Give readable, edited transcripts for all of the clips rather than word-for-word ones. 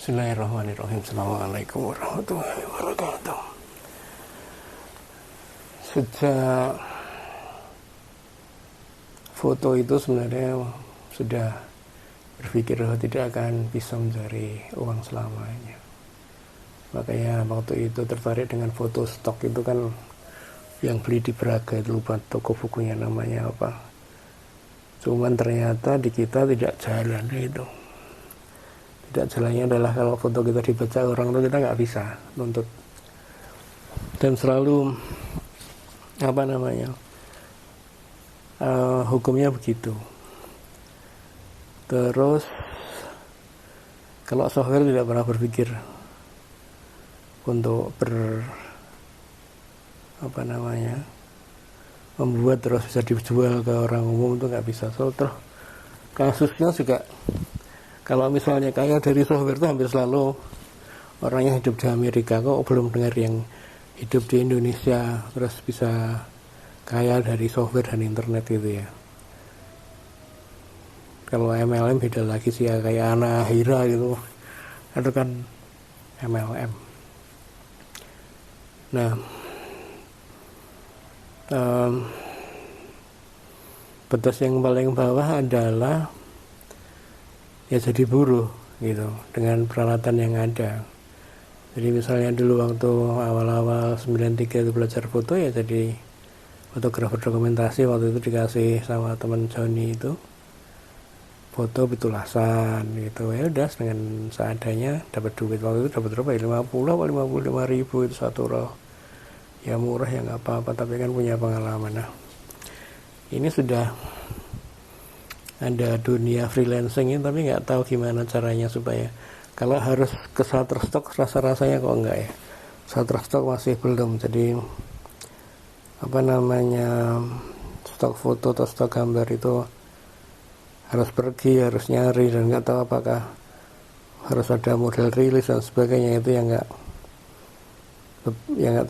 Bismillahirrahmanirrahim. Assalamualaikum warahmatullahi wabarakatuh. Sejak foto itu sebenarnya sudah berpikir tidak akan bisa mencari uang selamanya. Makanya waktu itu tertarik dengan foto stok itu kan, yang beli di Braga itu, lupa toko bukunya namanya apa. Cuman ternyata di kita tidak jalan itu. Tidak jalannya adalah kalau foto kita dibaca orang itu kita nggak bisa nuntut. Dan selalu hukumnya begitu. Terus kalau software tidak pernah berpikir untuk membuat terus bisa dijual ke orang umum, itu nggak bisa. So, terus kasusnya juga kalau misalnya kaya dari software itu hampir selalu orang yang hidup di Amerika. Kok belum dengar yang hidup di Indonesia terus bisa kaya dari software dan internet gitu ya. Kalau MLM beda lagi sih ya, kayak Ana Hira gitu, itu kan MLM. Nah, batas yang paling bawah adalah ya jadi buruh gitu dengan peralatan yang ada. Jadi misalnya dulu waktu awal-awal 93 itu belajar foto, ya jadi fotografer dokumentasi. Waktu itu dikasih sama teman Joni itu foto betulasan gitu, ya udah dengan seadanya dapat duit. Waktu itu dapat berapa ya, 50 atau 55 ribu itu satu roh. Ya murah ya nggak apa-apa, tapi kan punya pengalaman. Nah, ini sudah ada dunia freelancing ini, tapi nggak tahu gimana caranya supaya, kalau harus ke Shutterstock rasa-rasanya kok enggak ya. Shutterstock masih belum. Jadi stok foto atau stok gambar itu harus pergi, harus nyari, dan nggak tahu apakah harus ada model rilis dan sebagainya. Itu yang nggak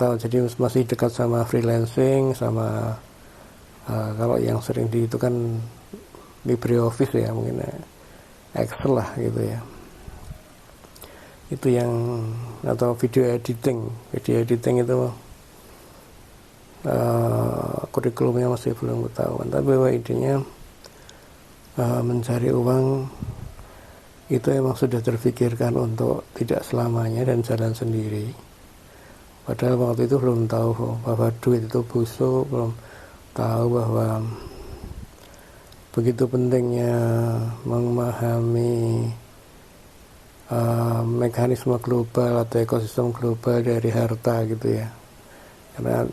tahu. Jadi masih dekat sama freelancing, sama kalau yang sering itu kan LibreOffice ya, mungkin Excel lah gitu ya. Itu yang, atau video editing itu kurikulumnya masih belum ketahuan. Tapi bahwa idenya mencari uang itu emang sudah terpikirkan untuk tidak selamanya dan jalan sendiri. Padahal waktu itu belum tahu bahwa duit itu busuk, belum tahu bahwa begitu pentingnya memahami mekanisme global atau ekosistem global dari harta gitu ya. Karena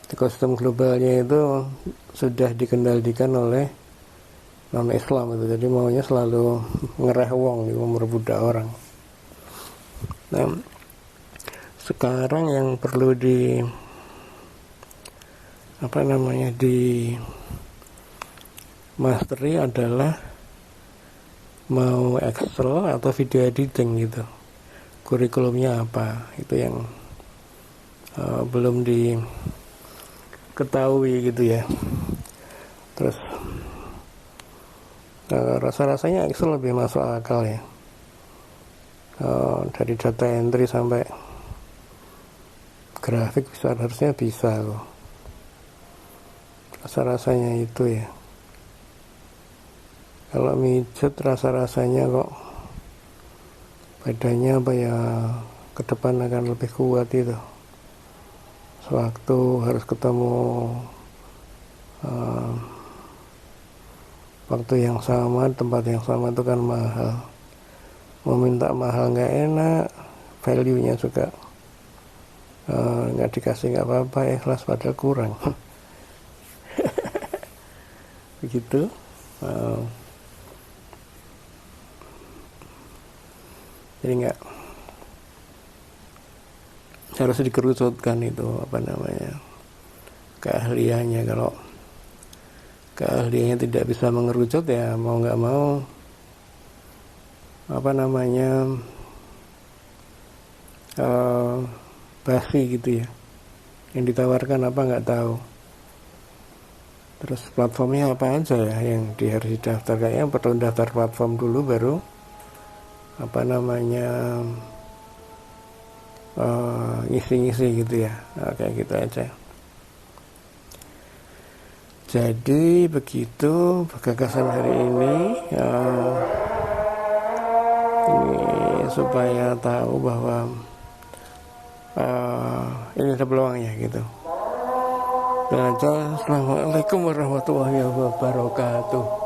ekosistem globalnya itu sudah dikendalikan oleh non-Islam itu. Jadi maunya selalu ngereh uang gitu, merbudak orang. Nah, sekarang yang perlu di mastery adalah mau Excel atau video editing gitu. Kurikulumnya apa? Itu yang belum diketahui gitu ya. Terus rasa-rasanya Excel lebih masuk akal ya. Dari data entry sampai grafik harusnya bisa loh. Rasa-rasanya itu ya. Kalau mijet rasa-rasanya kok bedanya apa ya, ke depan akan lebih kuat itu. Sewaktu harus ketemu waktu yang sama, tempat yang sama itu kan mahal. Mau minta mahal nggak enak, value-nya juga nggak dikasih nggak apa-apa, ikhlas padahal kurang. Begitu. Jadi nggak harus dikerucutkan itu keahliannya. Kalau keahliannya tidak bisa mengerucut, ya mau nggak mau basi gitu ya. Yang ditawarkan apa nggak tahu. Terus platformnya apa aja ya yang harus didaftar. Kayaknya perlu daftar platform dulu, baru ngisi-ngisi gitu ya. Kayak gitu aja. Jadi begitu gagasan hari ini, supaya tahu bahwa ini ada peluangnya gitu. Dan Assalamualaikum warahmatullahi wabarakatuh.